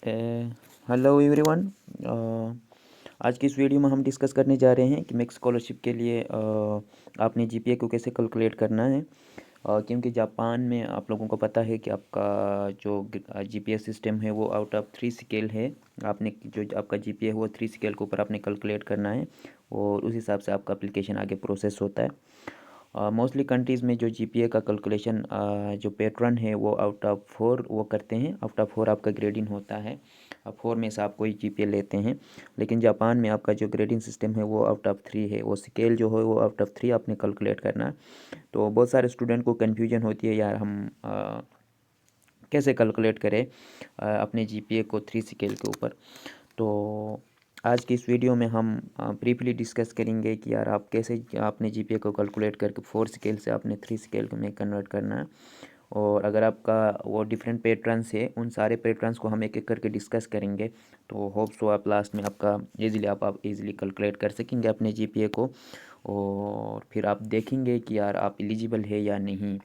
Hello everyone. आज की इस वीडियो में हम डिस्कस करने जा रहे हैं कि मैक्स स्कॉलरशिप के लिए आपने जीपीए को कैसे कैलकुलेट करना है। क्योंकि जापान में आप लोगों को पता है कि आपका जो जीपीए सिस्टम है वो आउट ऑफ 3 स्केल है। आपने जो आपका जीपीए है वो 3 स्केल के ऊपर आपने कैलकुलेट करना है और उस हिसाब से आपका एप्लीकेशन आगे प्रोसेस होता है। मोस्टली कंट्रीज़ में जो जीपीए का कैलकुलेशन जो पैटर्न है वो आउट ऑफ 4 वो करते हैं। आउट ऑफ 4 आपका ग्रेडिंग होता है, 4 में से आप कोई जीपीए लेते हैं। लेकिन जापान में आपका जो ग्रेडिंग सिस्टम है वो आउट ऑफ 3 है। वो स्केल जो है वो आउट ऑफ 3 आपने कैलकुलेट करना है। तो बहुत सारे स्टूडेंट को कन्फ्यूजन होती है, यार हम कैसे कैलकुलेट करें अपने जीपीए को 3 स्केल के ऊपर। तो आज की इस वीडियो में हम ब्रीफली डिस्कस करेंगे कि यार आप कैसे आपने जीपीए को कैलकुलेट करके 4 स्केल से आपने 3 स्केल में कन्वर्ट करना है। और अगर आपका वो डिफरेंट पैटर्न्स है, उन सारे पैटर्न्स को हम एक एक करके डिस्कस करेंगे। तो होप सो आप लास्ट में आपका आप इजीली कैलकुलेट कर सकेंगे अपने जीपीए को। और फिर आप देखेंगे कि यार आप एलिजिबल है या नहीं।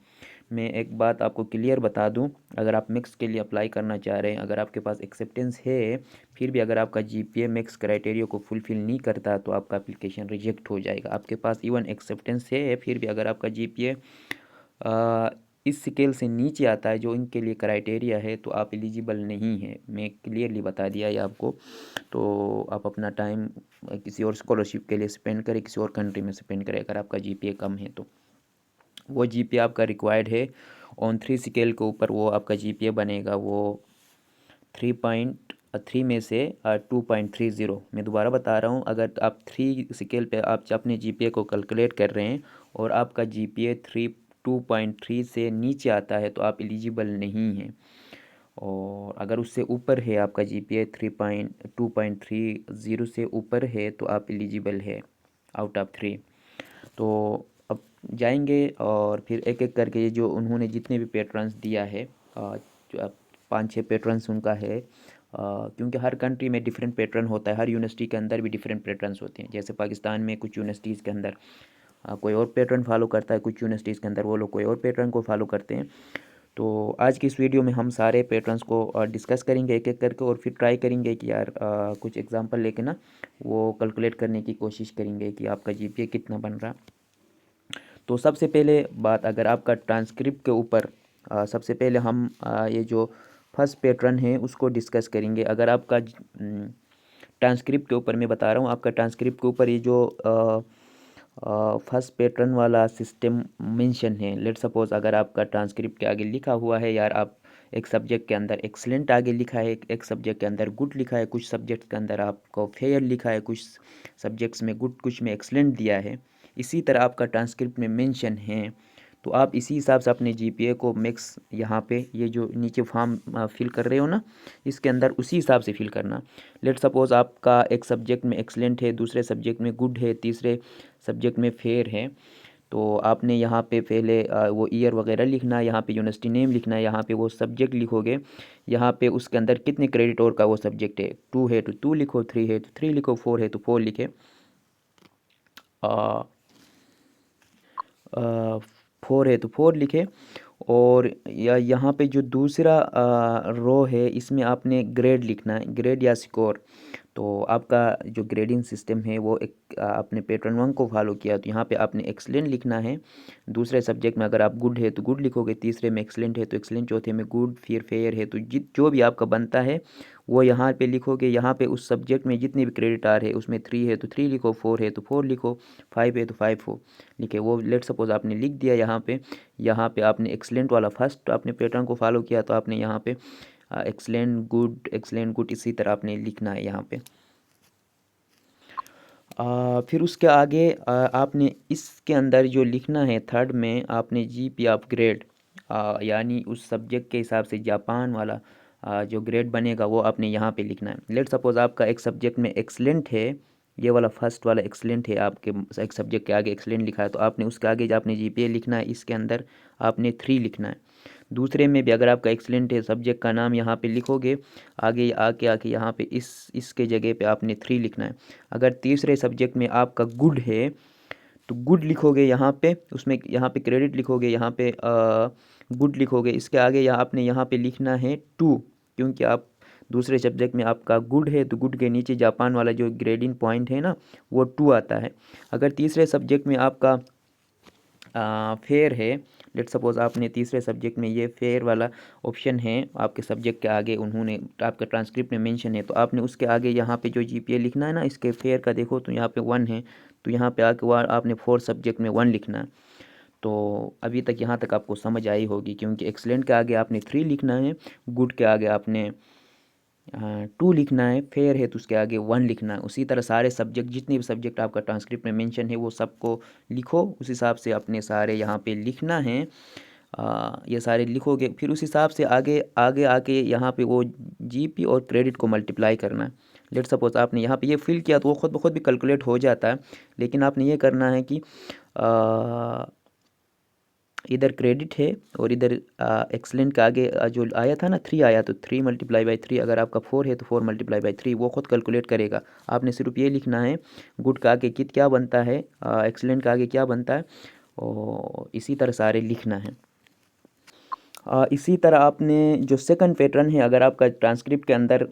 मैं एक बात आपको क्लियर बता दूं, अगर आप मिक्स के लिए अप्लाई करना चाह रहे हैं, अगर आपके पास एक्सेप्टेंस है, फिर भी अगर आपका जीपीए मिक्स क्राइटेरिया को फुलफ़िल नहीं करता तो आपका एप्लीकेशन रिजेक्ट हो जाएगा। आपके पास इवन एक्सेप्टेंस है, फिर भी अगर आपका जीपीए इस स्केल से नीचे आता है जो इनके लिए क्राइटेरिया है, तो आप एलिजिबल नहीं है। मैं क्लियरली बता दिया है आपको। तो आप अपना टाइम किसी और स्कॉलरशिप के लिए स्पेंड करें, किसी और कंट्री में स्पेंड करें अगर आपका जीपीए कम है तो। वो जीपीए आपका रिक्वायर्ड है ऑन 3 स्केल के ऊपर। वो आपका जीपीए बनेगा वो 3.3 में से 2.30। मैं दोबारा बता रहा हूँ, अगर आप 3 स्केल पे आप अपने जीपीए को कैलकुलेट कर रहे हैं और आपका जीपीए 2.3 से नीचे आता है तो आप एलिजिबल नहीं हैं। और अगर उससे ऊपर है, आपका जीपीए 2.30 से ऊपर है, तो आप एलिजिबल है आउट ऑफ 3। तो अब जाएंगे और फिर एक एक करके ये जो उन्होंने जितने भी पैटर्न्स दिया है, जो 5-6 पैटर्न्स उनका है। क्योंकि हर कंट्री में डिफरेंट पैटर्न होता है, हर यूनिवर्सिटी के अंदर भी डिफरेंट पैटर्न्स होते हैं। जैसे पाकिस्तान में कुछ यूनिवर्सिटीज़ के अंदर कोई और पैटर्न फॉलो करता है, कुछ यूनिवर्सिटीज़ के अंदर वो लोग कोई और पैटर्न को फॉलो करते हैं। तो आज की इस वीडियो में हम सारे पैटर्न्स को डिस्कस करेंगे एक एक करके, और फिर ट्राई करेंगे कि यार कुछ एग्जांपल लेके ना वो कैलकुलेट करने की कोशिश करेंगे कि आपका जीपीए कितना बन रहा। तो सबसे पहले बात, अगर आपका ट्रांसक्रिप्ट के ऊपर सबसे पहले हम ये जो फर्स्ट पैटर्न है उसको डिस्कस करेंगे। अगर आपका ट्रांसक्रिप्ट के ऊपर मैं बता रहा हूँ, आपका ट्रांसक्रिप्ट के ऊपर ये जो फर्स्ट पैटर्न वाला सिस्टम मेंशन है। लेट सपोज अगर आपका ट्रांसक्रिप्ट के आगे लिखा हुआ है, यार आप एक सब्जेक्ट के अंदर एक्सलेंट आगे लिखा है, एक सब्जेक्ट के अंदर गुड लिखा है, कुछ सब्जेक्ट के अंदर आपको फेयर लिखा है, कुछ सब्जेक्ट्स में गुड, कुछ में एक्सलेंट दिया है, इसी तरह आपका ट्रांसक्रिप्ट में मेंशन है, तो आप इसी हिसाब से अपने जीपीए को मिक्स यहाँ पे ये जो नीचे फॉर्म फिल कर रहे हो ना, इसके अंदर उसी हिसाब से फिल करना। लेट सपोज आपका एक सब्जेक्ट में एक्सलेंट है, दूसरे सब्जेक्ट में गुड है, तीसरे सब्जेक्ट में फेयर है, तो आपने यहाँ पे पहले वो ईयर वगैरह लिखना है, यहाँ पे यूनिवर्सिटी नेम लिखना है, यहाँ पे वो सब्जेक्ट लिखोगे, यहाँ पे उसके अंदर कितने क्रेडिट और का वो सब्जेक्ट है, 2 है तो 2 लिखो, 3 है तो 3 लिखो, 4 है तो 4 लिखे। 4 है तो 4 लिखे। और या यहाँ पे जो दूसरा रो है, इसमें आपने ग्रेड लिखना है, ग्रेड या स्कोर। तो आपका जो ग्रेडिंग सिस्टम है वो एक आपने पैटर्न 1 को फॉलो किया, तो यहाँ पे आपने एक्सलेंट लिखना है। दूसरे सब्जेक्ट में अगर आप गुड है तो गुड लिखोगे, तीसरे में एक्सलेंट है तो एक्सलेंट, चौथे में गुड, फिर फेयर है तो जो भी आपका बनता है वो यहाँ पे लिखोगे। यहाँ पे उस सब्जेक्ट में जितने भी क्रेडिट आ रहे हैं, उसमें 3 है तो 3 लिखो, 4 है तो 4 लिखो, 5 है तो 5 हो लिखे। वो लेट सपोज आपने लिख दिया यहाँ पे आपने एक्सलेंट वाला फर्स्ट आपने पैटर्न को फॉलो किया, तो आपने यहाँ पे एक्सलेंट गुड इसी तरह आपने लिखना है यहाँ पे। फिर उसके आगे आपने इसके अंदर जो लिखना है थर्ड में, आपने जीपी ऑफ ग्रेड, यानी उस सब्जेक्ट के हिसाब से जापान वाला जो ग्रेड बनेगा वो आपने यहाँ पे लिखना है। लेट सपोज आपका एक सब्जेक्ट में एक्सलेंट है, ये वाला फर्स्ट वाला एक्सलेंट है, आपके एक सब्जेक्ट के आगे एक्सलेंट लिखा है, तो आपने उसके आगे जो आपने जीपीए लिखना है, इसके अंदर आपने 3 लिखना है। दूसरे में भी अगर आपका एक्सलेंट है, सब्जेक्ट का नाम यहाँ पे लिखोगे, आगे आके यहाँ पे इसके जगह पे आपने 3 लिखना है। अगर तीसरे सब्जेक्ट में आपका गुड है तो गुड लिखोगे यहाँ पे, उसमें यहाँ पे क्रेडिट लिखोगे, यहाँ पे गुड लिखोगे, इसके आगे आपने यहाँ पे लिखना है 2, क्योंकि आप दूसरे सब्जेक्ट में आपका गुड है तो गुड के नीचे जापान वाला जो ग्रेडिंग पॉइंट है ना वो 2 आता है। अगर तीसरे सब्जेक्ट में आपका फेयर है, लेट सपोज आपने तीसरे सब्जेक्ट में ये फेयर वाला ऑप्शन है आपके सब्जेक्ट के आगे, उन्होंने आपका ट्रांसक्रिप्ट में मेंशन है, तो आपने उसके आगे यहाँ पे जो जीपीए लिखना है ना इसके फेयर का देखो तो यहाँ पे 1 है, तो यहाँ पे आके आपने 4 सब्जेक्ट में 1 लिखना है। तो अभी तक यहाँ तक आपको समझ आई होगी, क्योंकि एक्सलेंट के आगे आपने 3 लिखना है, गुड के आगे आपने 2 लिखना है, फेयर है तो उसके आगे 1 लिखना है। उसी तरह सारे सब्जेक्ट, जितने भी सब्जेक्ट आपका ट्रांसक्रिप्ट में मेंशन है वो सबको लिखो, उस हिसाब से अपने सारे यहाँ पे लिखना है। ये सारे लिखोगे फिर उस हिसाब से आगे आगे आके यहाँ पे वो जीपी और क्रेडिट को मल्टीप्लाई करना है। लेट सपोज आपने यहाँ पे ये फिल किया तो वो खुद ब खुद भी कैलकुलेट हो जाता है, लेकिन आपने ये करना है कि इधर क्रेडिट है और इधर एक्सलेंट का आगे जो आया था ना 3 आया, तो 3 मल्टीप्लाई बाई 3, अगर आपका 4 है तो 4 मल्टीप्लाई बाई 3 वो खुद कैलकुलेट करेगा। आपने सिर्फ ये लिखना है गुड का आगे क्या बनता है, एक्सलेंट का आगे क्या बनता है, और इसी तरह सारे लिखना है। इसी तरह आपने जो सेकंड पैटर्न है, अगर आपका ट्रांसक्रिप्ट के अंदर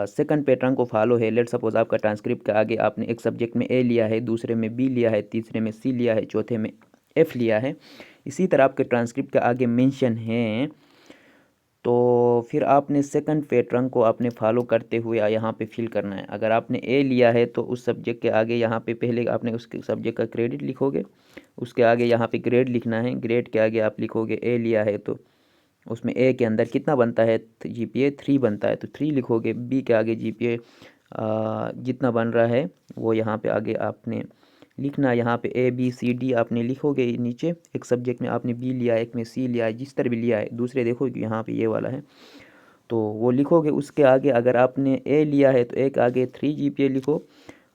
सेकंड पैटर्न को फॉलो है, लेट सपोज आपका ट्रांसक्रिप्ट के आगे आपने एक सब्जेक्ट में ए लिया है, दूसरे में बी लिया है, तीसरे में सी लिया है, चौथे में एफ लिया है, इसी तरह आपके ट्रांसक्रिप्ट के आगे मेंशन है, तो फिर आपने सेकंड पैटर्न को आपने फॉलो करते हुए यहाँ पे फिल करना है। अगर आपने ए लिया है तो उस सब्जेक्ट के आगे यहाँ पे पहले आपने उसके सब्जेक्ट का क्रेडिट लिखोगे, उसके आगे यहाँ पे ग्रेड लिखना है, ग्रेड के आगे आप लिखोगे ए लिया है तो उसमें ए के अंदर कितना बनता है, जीपीए 3 बनता है तो 3 लिखोगे, बी के आगे जीपीए जितना बन रहा है वो यहाँ पे आगे आपने लिखना है। यहाँ पे ए बी सी डी आपने लिखोगे नीचे, एक सब्जेक्ट में आपने बी लिया है, एक में सी लिया है, जिस तरह भी लिया है, दूसरे देखो कि यहाँ पे ये वाला है तो वो लिखोगे। उसके आगे अगर आपने ए लिया है तो ए के आगे 3 जीपीए लिखो,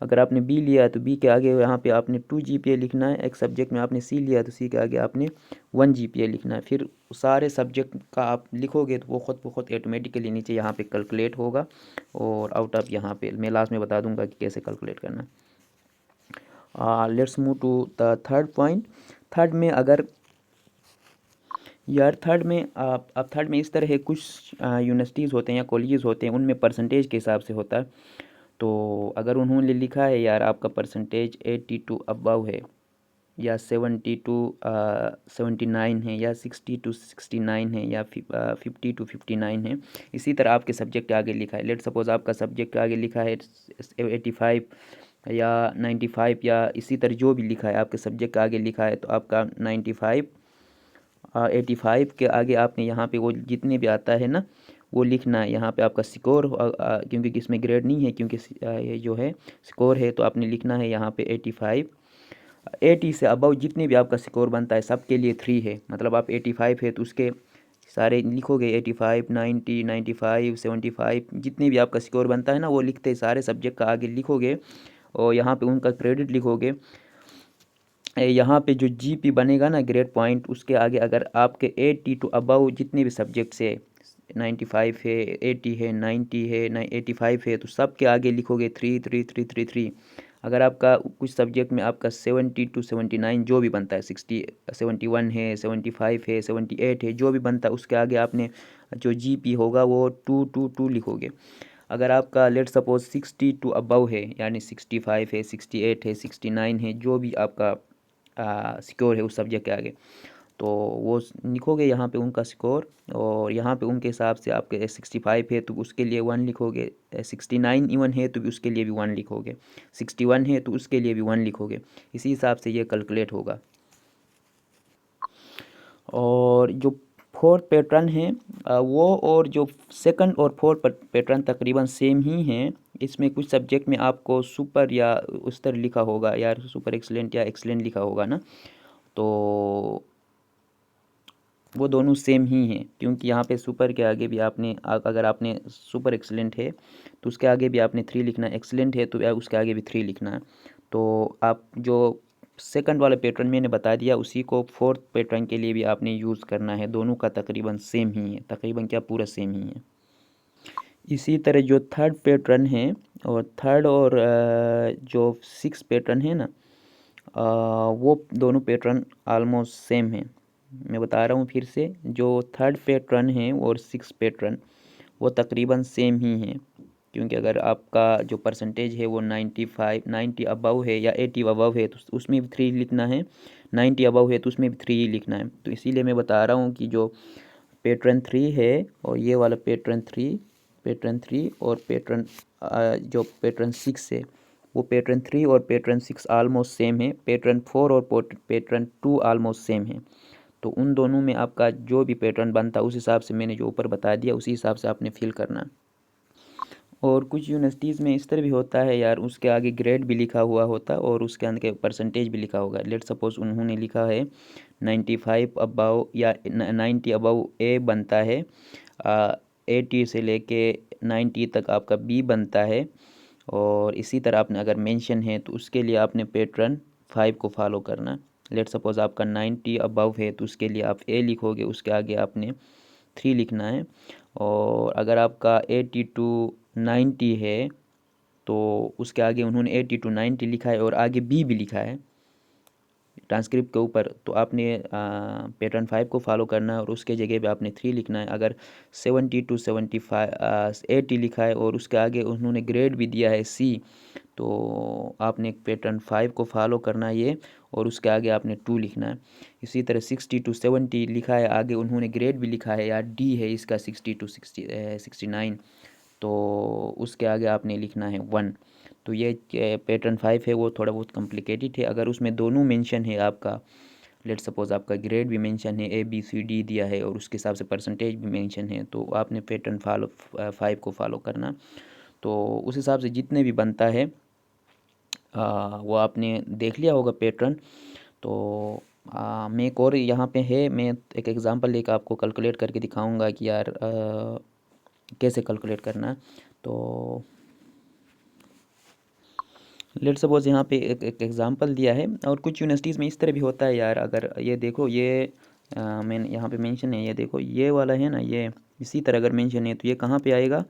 अगर आपने बी लिया है तो बी के आगे यहाँ पे आपने 2 जीपीए लिखना है, एक सब्जेक्ट में आपने सी लिया है तो सी के आगे आपने 1 जीपीए लिखना है। फिर सारे सब्जेक्ट का आप लिखोगे तो वो खुद ब खुद ऑटोमेटिकली नीचे यहाँ पे कैलकुलेट होगा, और आउट ऑफ यहाँ पे मैं लास्ट में बता दूंगा कि कैसे कैलकुलेट करना है। Let's move to the third point. Third में अगर यार थर्ड में आप अब थर्ड में इस तरह है, कुछ यूनिवर्सिटीज़ होते हैं या कॉलेजेस होते हैं, उनमें परसेंटेज के हिसाब से होता है। तो अगर उन्होंने लिखा है यार आपका परसेंटेज 82 अबव है, या 79 है, या 60 to 69 है, या 50 to 59 है, इसी तरह आपके सब्जेक्ट के आगे लिखा है। लेट सपोज आपका सब्जेक्ट के आगे लिखा है 85 या 95, या इसी तरह जो भी लिखा है आपके सब्जेक्ट के आगे लिखा है, तो आपका 95 85 के आगे आपने यहाँ पे वो जितने भी आता है ना वो लिखना है। यहाँ पे आपका स्कोर, क्योंकि इसमें ग्रेड नहीं है, क्योंकि ये जो है स्कोर है, तो आपने लिखना है यहाँ पे 85। 80 से अबव जितने भी आपका स्कोर बनता है सबके लिए 3 है, मतलब आप 85 है तो उसके सारे लिखोगे 85 90 95 75, जितने भी आपका स्कोर बनता है ना वो लिखते सारे सब्जेक्ट का आगे लिखोगे, और यहाँ पे उनका क्रेडिट लिखोगे। यहाँ पे जो जीपी बनेगा ना ग्रेड पॉइंट, उसके आगे अगर आपके 80 टू अबव जितने भी सब्जेक्ट्स है, 95 है, 80 है, 90 है, 85 है, तो सब के आगे लिखोगे 3 3 3 3 3। अगर आपका कुछ सब्जेक्ट में आपका 70 to 79 जो भी बनता है, 60 71 है, 75 है, 78 है, जो भी बनता है उसके आगे आपने जो जीपी होगा वो 2 2 2 लिखोगे। अगर आपका लेट सपोज 60 टू अबव है, यानी 65 है, 68 है, 69 है, जो भी आपका स्कोर है उस सब्जेक्ट के आगे, तो वो लिखोगे यहाँ पे उनका स्कोर, और यहाँ पे उनके हिसाब से आपके 65 है तो उसके लिए 1 लिखोगे, 69 इवन है तो भी उसके लिए भी 1 लिखोगे, 61 है तो उसके लिए भी 1 लिखोगे। इसी हिसाब से ये कैलकुलेट होगा। और जो फोर्थ पैटर्न है वो और जो सेकंड और फोर्थ पैटर्न तकरीबन सेम ही हैं। इसमें कुछ सब्जेक्ट में आपको सुपर या उस तरह लिखा होगा यार, सुपर एक्सलेंट या एक्सलेंट लिखा होगा ना, तो वो दोनों सेम ही हैं, क्योंकि यहाँ पे सुपर के आगे भी आपने अगर आपने सुपर एक्सलेंट है तो उसके आगे भी आपने 3 लिखना है, एक्सलेंट है तो उसके आगे भी 3 लिखना है। तो आप जो सेकंड वाला पैटर्न मैंने बता दिया उसी को फोर्थ पैटर्न के लिए भी आपने यूज़ करना है। दोनों का तकरीबन सेम ही है, तकरीबन क्या पूरा सेम ही है। इसी तरह जो थर्ड पैटर्न है और थर्ड और जो सिक्स पैटर्न है ना, वो दोनों पैटर्न आलमोस्ट सेम है। मैं बता रहा हूँ फिर से, जो थर्ड पैटर्न है और सिक्स पैटर्न वो तकरीबन सेम ही हैं, क्योंकि अगर आपका जो परसेंटेज है वो 90 अबव है या 80 अबव है तो उसमें भी 3 लिखना है, 90 अबव है तो उसमें भी 3 लिखना है। तो इसीलिए मैं बता रहा हूँ कि जो पैटर्न 3 है और ये वाला पैटर्न 3 और पैटर्न जो पैटर्न 6 है वो पैटर्न 3 और पैटर्न 6 आलमोस्ट सेम है। पैटर्न 4 और पैटर्न 2 आलमोस्ट सेम है। तो उन दोनों में आपका जो भी पैटर्न बनता है उस हिसाब से मैंने जो ऊपर बता दिया उसी हिसाब से आपने फिल करना। और कुछ यूनिवर्सिटीज़ में इस तरह भी होता है यार, उसके आगे ग्रेड भी लिखा हुआ होता है और उसके अंदर परसेंटेज भी लिखा होगा। लेट सपोज़ उन्होंने लिखा है 95 अबव या 90 अबव ए बनता है, 80 से लेके 90 तक आपका बी बनता है। और इसी तरह आपने अगर मेंशन है तो उसके लिए आपने पैटर्न 5 को फॉलो करना। लेट सपोज़ आपका 90 अबव है तो उसके लिए आप ए लिखोगे, उसके आगे आपने 3 लिखना है। और अगर आपका 80 टू 90 है तो उसके आगे उन्होंने 80 टू 90 लिखा है और आगे बी भी लिखा है ट्रांसक्रिप्ट के ऊपर, तो आपने पैटर्न 5 को फॉलो करना है और उसके जगह पे आपने 3 लिखना है। अगर 70 टू 75 80 लिखा है और उसके आगे उन्होंने ग्रेड भी दिया है सी, तो आपने पैटर्न 5 को फॉलो करना है ये, और उसके आगे आपने 2 लिखना है। इसी तरह 60 टू 70 लिखा है, आगे उन्होंने ग्रेड भी लिखा है या डी है इसका 60 टू 69, तो उसके आगे आपने लिखना है 1। तो ये पैटर्न 5 है वो थोड़ा बहुत कॉम्प्लिकेटेड है। अगर उसमें दोनों मेंशन है आपका, लेट सपोज़ आपका ग्रेड भी मेंशन है, ABCD दिया है और उसके हिसाब से परसेंटेज भी मेंशन है, तो आपने पैटर्न 5 को फॉलो करना। तो उस हिसाब से जितने भी बनता है वो आपने देख लिया होगा पैटर्न। तो मैं एक और यहाँ पे है, मैं एक एग्ज़ाम्पल लेकर आपको कैलकुलेट करके दिखाऊंगा कि यार कैसे कैलकुलेट करना है। तो लेट सपोज़ यहाँ पे एक एग्ज़ाम्पल दिया है, और कुछ यूनिवर्सिटीज़ में इस तरह भी होता है यार। अगर ये देखो ये मैंने यहाँ पे मेंशन है, ये देखो ये वाला है ना, ये इसी तरह अगर मेंशन है तो ये कहाँ पे आएगा,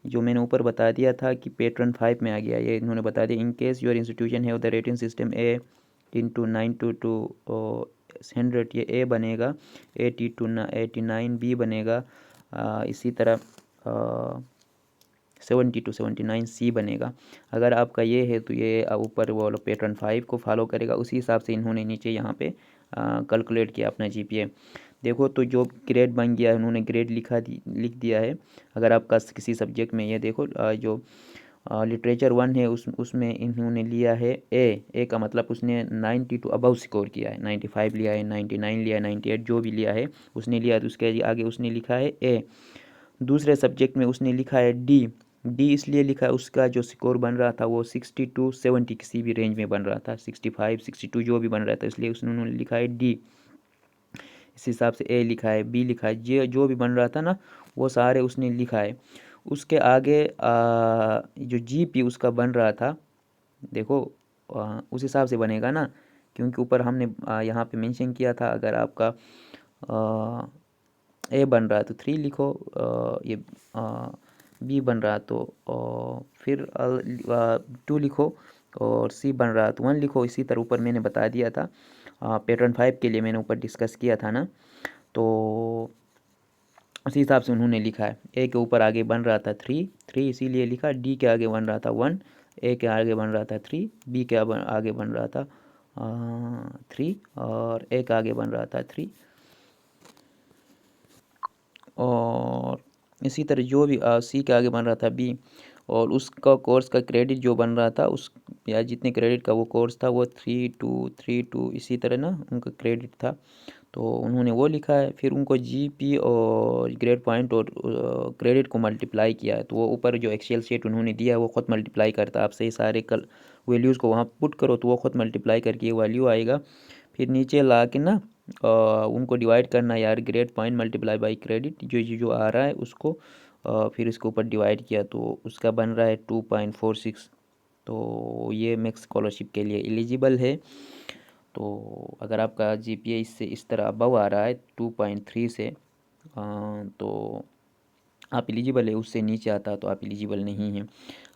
जो मैंने ऊपर बता दिया था कि पैटर्न 5 में आ गया। ये इन्होंने बता दिया, इन केस योर इंस्टीट्यूशन है the rating system A into 9 to 100 ये ए बनेगा, 80 टू 89 बी बनेगा, इसी तरह 70 टू 79 सी बनेगा। अगर आपका ये है तो ये ऊपर वो पैटर्न 5 को फॉलो करेगा, उसी हिसाब से इन्होंने नीचे यहाँ पे कैलकुलेट किया अपना GPA। देखो तो जो ग्रेड बन गया है उन्होंने ग्रेड लिख दिया है। अगर आपका किसी सब्जेक्ट में ये देखो जो लिटरेचर 1 है उसमें इन्होंने लिया है ए का मतलब उसने 90 टू अबव स्कोर किया है, 95 लिया है, 99 लिया है, 98 जो भी लिया है उसने लिया, तो उसके आगे उसने लिखा है ए। दूसरे सब्जेक्ट में उसने लिखा है डी इसलिए लिखा है उसका जो स्कोर बन रहा था वो 60 टू 70 किसी भी रेंज में बन रहा था, 65 62 जो भी बन रहा था, इसलिए उसने उन्होंने लिखा है डी। इस हिसाब से ए लिखा है, बी लिखा है, जो भी बन रहा था ना वो सारे उसने लिखा है। उसके आगे जो GP उसका बन रहा था, देखो उस हिसाब से बनेगा ना, क्योंकि ऊपर हमने यहाँ पे मेंशन किया था अगर आपका ए बन रहा है तो 3 लिखो, ये बी बन रहा तो फिर 2 लिखो, और सी बन रहा तो 1 लिखो। इसी तरह ऊपर मैंने बता दिया था पैटर्न 5 के लिए मैंने ऊपर डिस्कस किया था ना, तो उसी हिसाब से उन्होंने लिखा है। ए के ऊपर आगे बन रहा था 3 इसीलिए लिखा, डी के आगे बन रहा था 1, ए के आगे बन रहा था 3, बी के आगे बन रहा था 3, और ए के आगे बन रहा था 3। और इसी तरह जो भी सी के आगे बन रहा था बी, और उसका कोर्स का क्रेडिट जो बन रहा था उस या जितने क्रेडिट का वो कोर्स था वो 3 2 इसी तरह ना उनका क्रेडिट था, तो उन्होंने वो लिखा है। फिर उनको GP और ग्रेड पॉइंट और क्रेडिट को मल्टीप्लाई किया है, तो वो ऊपर जो एक्सेल शीट उन्होंने दिया है वो ख़ुद मल्टीप्लाई करता है। आप सही सारे वैल्यूज़ को वहाँ पुट करो तो वो ख़ुद मल्टीप्लाई करके ये वैल्यू आएगा। फिर नीचे ला के ना उनको डिवाइड करना यार, grade point multiply by credit जो आ रहा है उसको फिर इसके ऊपर डिवाइड किया तो उसका बन रहा है 2.46। तो ये मैक्स स्कॉलरशिप के लिए एलिजिबल है। तो अगर आपका GPA इससे इस तरह अबव आ रहा है 2.3 से तो आप एलिजिबल है, उससे नीचे आता है तो आप एलिजिबल नहीं हैं।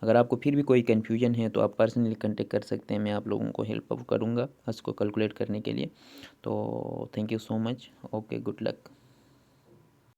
अगर आपको फिर भी कोई कन्फ्यूजन है तो आप पर्सनली कांटेक्ट कर सकते हैं, मैं आप लोगों को हेल्प करूँगा इसको कैलकुलेट करने के लिए। तो thank you so much, okay, good luck.